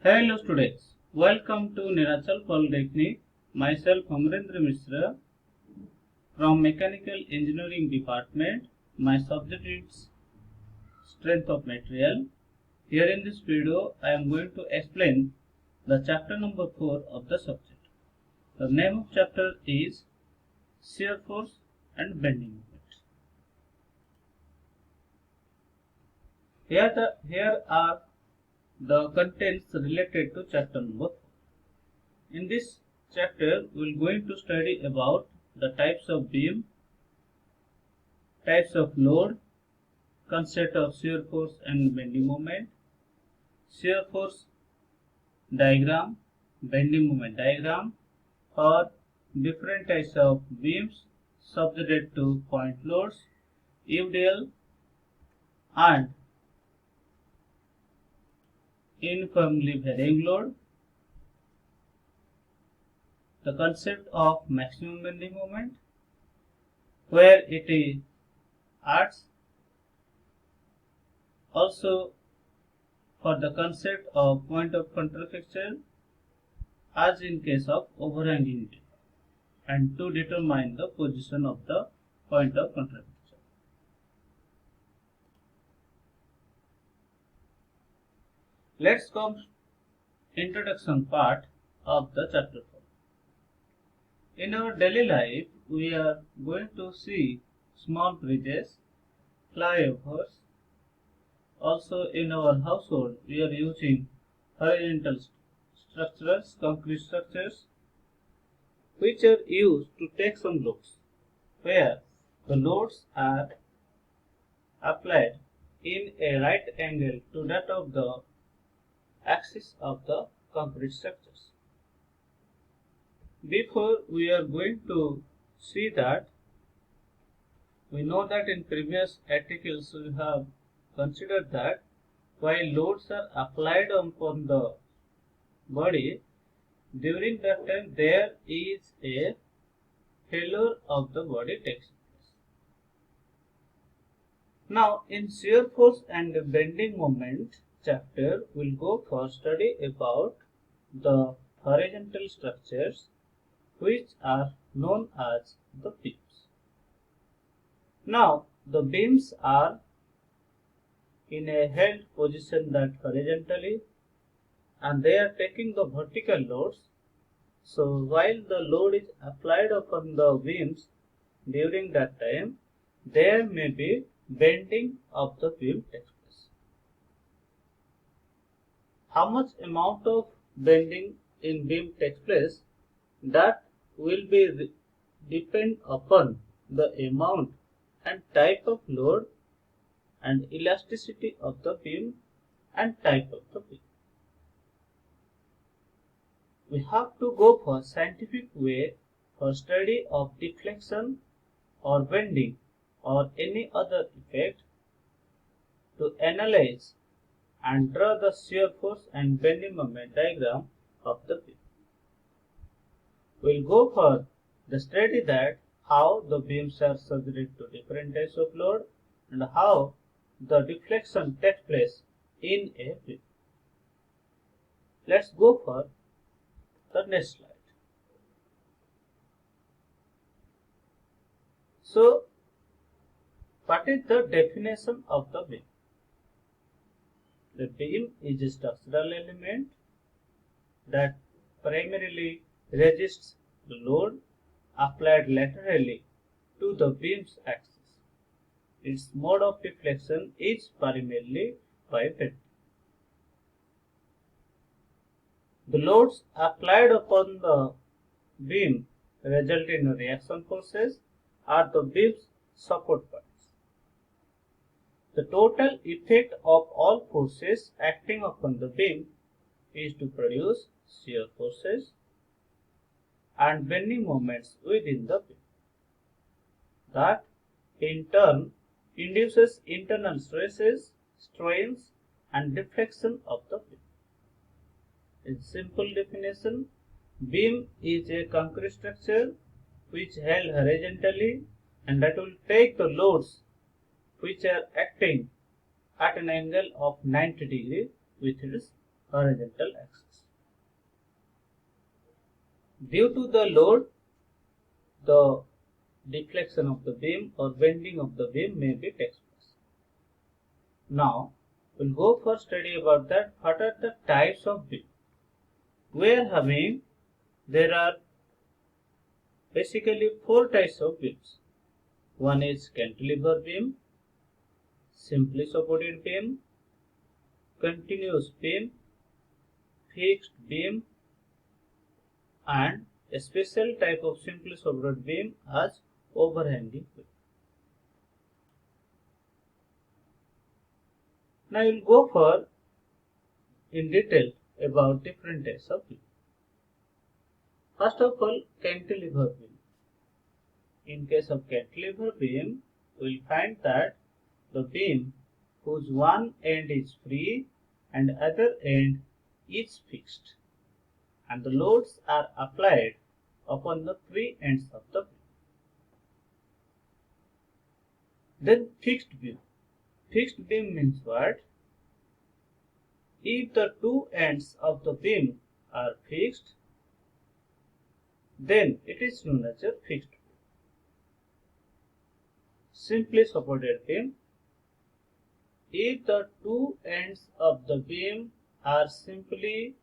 Hello students, welcome to Nirachal Polytechnic. Myself Amrendra Mishra from Mechanical Engineering Department. My subject is Strength of Material. Here in this video, I am going to explain the chapter number 4 of the subject. The name of chapter is Shear Force and Bending Moment. Here are the contents related to chapter number 4. In this chapter, we are going to study about the types of beam, types of load, concept of shear force and bending moment, shear force diagram, bending moment diagram, or different types of beams subjected to point loads, UDL, and uniformly varying load, the concept of maximum bending moment, where it is acts, also for the concept of point of control fixture as in case of overhanging beam, and to determine the position of the point of control fixture. Let's come introduction part of the chapter 4. In our daily life, we are going to see small bridges, flyovers. Also in our household, we are using horizontal structures, concrete structures, which are used to take some loads, where the loads are applied in a right angle to that of the axis of the concrete structures. Before we are going to see that, we know that in previous articles we have considered that while loads are applied upon the body, during that time there is a failure of the body takes place. Now in shear force and bending moment chapter, we'll go for study about the horizontal structures which are known as the beams. Now the beams are in a held position that horizontally, and they are taking the vertical loads. So while the load is applied upon the beams, during that time there may be bending of the beam takes place. How much amount of bending in beam takes place, that will be depend upon the amount and type of load and elasticity of the beam and type of the beam. We have to go for scientific way for study of deflection or bending or any other effect to analyze and draw the shear force and bending moment diagram of the beam. We'll go for the study that how the beams are subject to different types of load and how the deflection takes place in a beam. Let's go for the next slide. So, what is the definition of the beam? The beam is a structural element that primarily resists the load applied laterally to the beam's axis. Its mode of deflection is primarily by bending. The loads applied upon the beam result in reaction forces are the beam's support points. The total effect of all forces acting upon the beam is to produce shear forces and bending moments within the beam. That in turn induces internal stresses, strains, and deflection of the beam. In simple definition, beam is a concrete structure which held horizontally and that will take the loads which are acting at an angle of 90 degree with its horizontal axis. Due to the load, the deflection of the beam or bending of the beam may be takes place. Now, we'll go for study about that. What are the types of beam? We are having, there are basically 4 types of beams. One is cantilever beam, simply supported beam, continuous beam, fixed beam, and a special type of simply supported beam as overhanging beam. Now we will go for in detail about different types of beam. First of all, cantilever beam. In case of cantilever beam, we will find that the beam whose one end is free and other end is fixed, and the loads are applied upon the free ends of the beam. Then fixed beam. Fixed beam means what? If the two ends of the beam are fixed, then it is known as a fixed beam. Simply supported beam. If the two ends of the beam are simply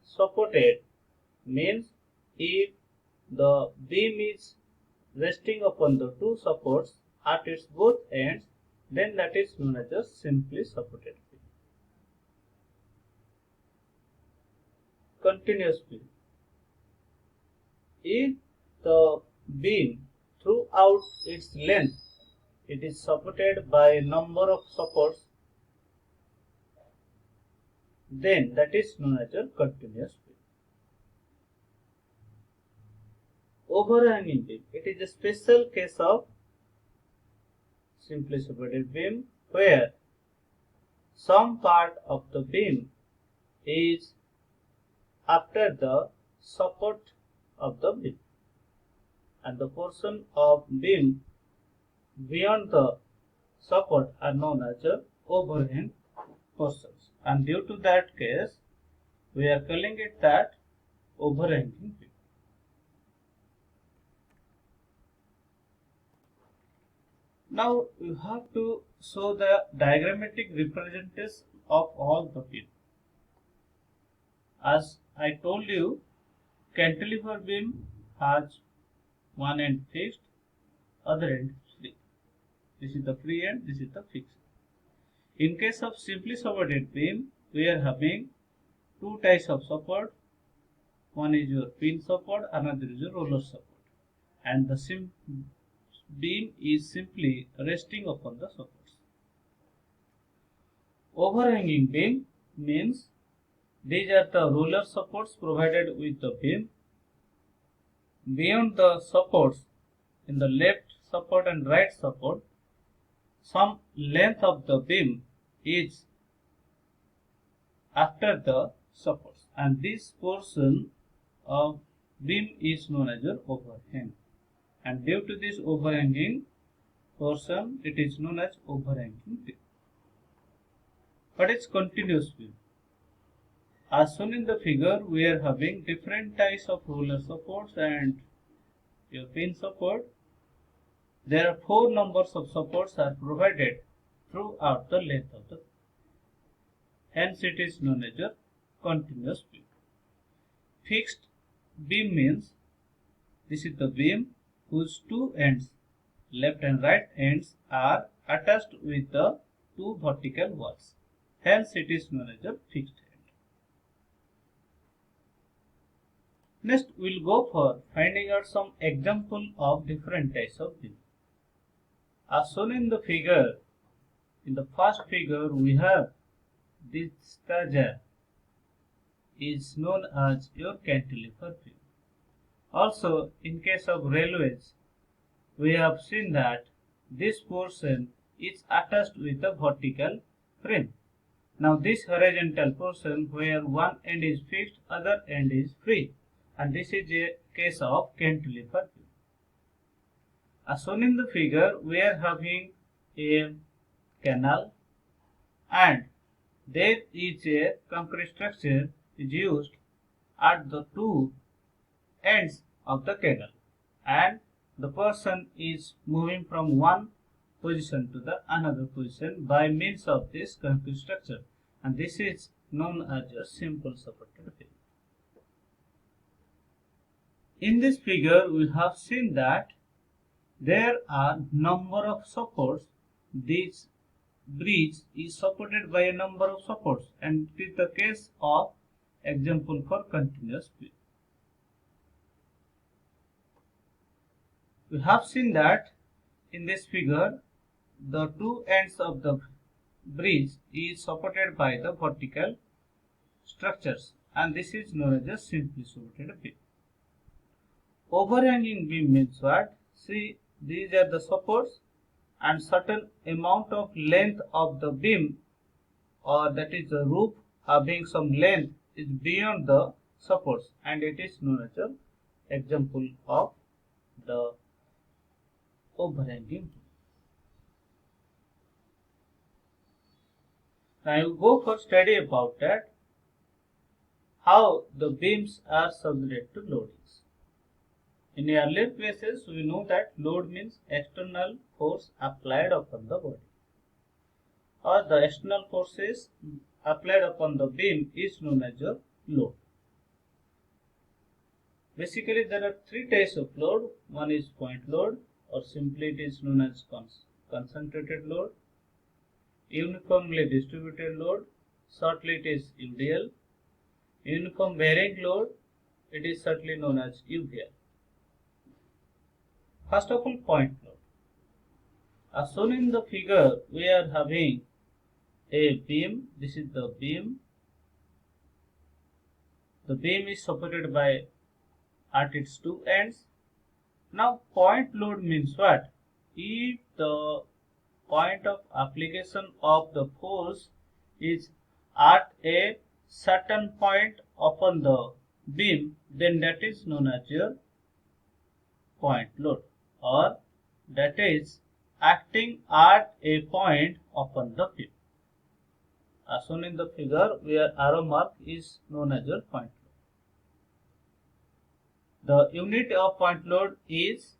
supported, means if the beam is resting upon the two supports at its both ends, then that is known as a simply supported beam. Continuous beam. If the beam throughout its length it is supported by a number of supports, then that is known as a continuous beam. Overhanging beam. It is a special case of simply supported beam where some part of the beam is after the support of the beam, and the portion of beam beyond the support are known as a overhang portions, and due to that case we are calling it that overhanging beam. Now you have to show the diagrammatic representation of all the beam. As I told you, cantilever beam has one end fixed, other end free. This is the free end, this is the fixed. In case of simply supported beam, we are having two types of support. One is your pin support, another is your roller support, and the beam is simply resting upon the supports. Overhanging beam means these are the roller supports provided with the beam. Beyond the supports, in the left support and right support, some length of the beam is after the supports, and this portion of beam is known as an overhang, and due to this overhanging portion it is known as overhanging beam. What is continuous beam? As shown in the figure, we are having different types of roller supports and your pin support. There are 4 numbers of supports are provided throughout the length of the beam. Hence it is known as a continuous beam. Fixed beam means this is the beam whose two ends, left and right ends, are attached with the two vertical walls. Hence it is known as a fixed end. Next we will go for finding out some example of different types of beam. As shown in the figure, in the first figure we have this staja is known as your cantilever beam. Also, in case of railways, we have seen that this portion is attached with a vertical frame. Now this horizontal portion where one end is fixed, other end is free, and this is a case of cantilever beam. As shown in the figure, we are having a canal, and there is a concrete structure is used at the two ends of the cradle, and the person is moving from one position to the another position by means of this concrete structure, and this is known as a simple supported beam. In this figure we have seen that there are number of supports. This bridge is supported by a number of supports, and it is the case of example for continuous beam. We have seen that in this figure the two ends of the bridge is supported by the vertical structures, and this is known as a simply supported beam. Overhanging beam means what? See, these are the supports, and certain amount of length of the beam, or that is the roof having some length, is beyond the supports, and it is known as an example of the overhanging beam. Now you go for study about that, how the beams are subject to loadings. In earlier classes, we know that load means external force applied upon the body, or the external forces applied upon the beam is known as a load. Basically, there are three types of load. One is point load, or simply it is known as concentrated load. Uniformly distributed load, shortly it is UDL. Uniform varying load, it is certainly known as UVL. First of all, point load. As shown in the figure, we are having a beam. This is the beam. The beam is supported by at its two ends. Now, point load means what? If the point of application of the force is at a certain point upon the beam, then that is known as your point load, or that is acting at a point upon the beam. As shown in the figure, where arrow mark is known as your point load. The unit of point load is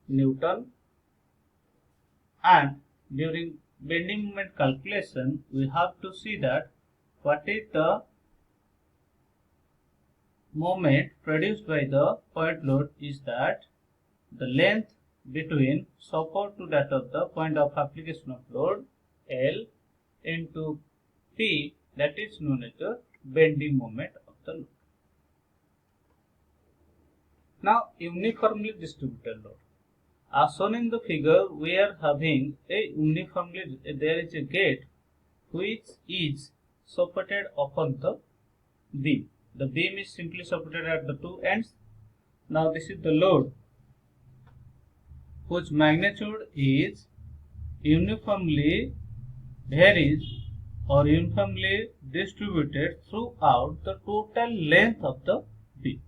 Newton, and during bending moment calculation we have to see that what is the moment produced by the point load is that the length between support to that of the point of application of load L into P, that is known as the bending moment of the load. Now, uniformly distributed load. As shown in the figure, we are having a uniformly, there is a gate which is supported upon the beam. The beam is simply supported at the two ends. Now this is the load whose magnitude is uniformly varies or uniformly distributed throughout the total length of the beam.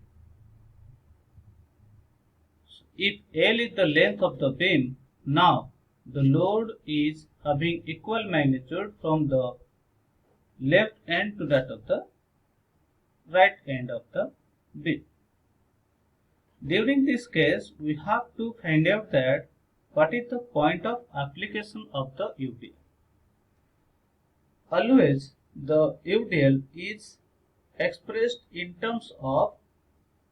If L is the length of the beam, now the load is having equal magnitude from the left end to that of the right end of the beam. During this case, we have to find out that what is the point of application of the UDL. Always the UDL is expressed in terms of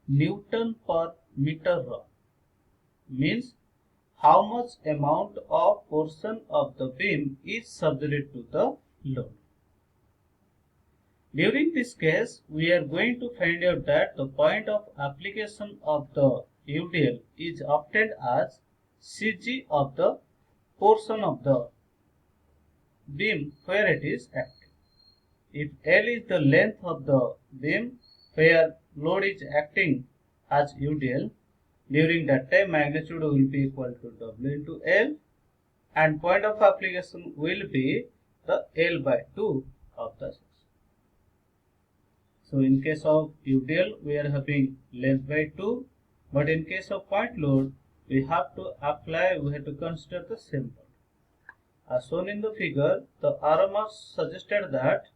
Newton per meter rod, means how much amount of portion of the beam is subject to the load. During this case, we are going to find out that the point of application of the UDL is obtained as CG of the portion of the beam where it is acting. If L is the length of the beam where load is acting as UDL, during that time magnitude will be equal to W into L, and point of application will be the L by 2 of the section. So in case of UDL we are having length by 2, but in case of point load we have to consider the same load. As shown in the figure, the RMR suggested that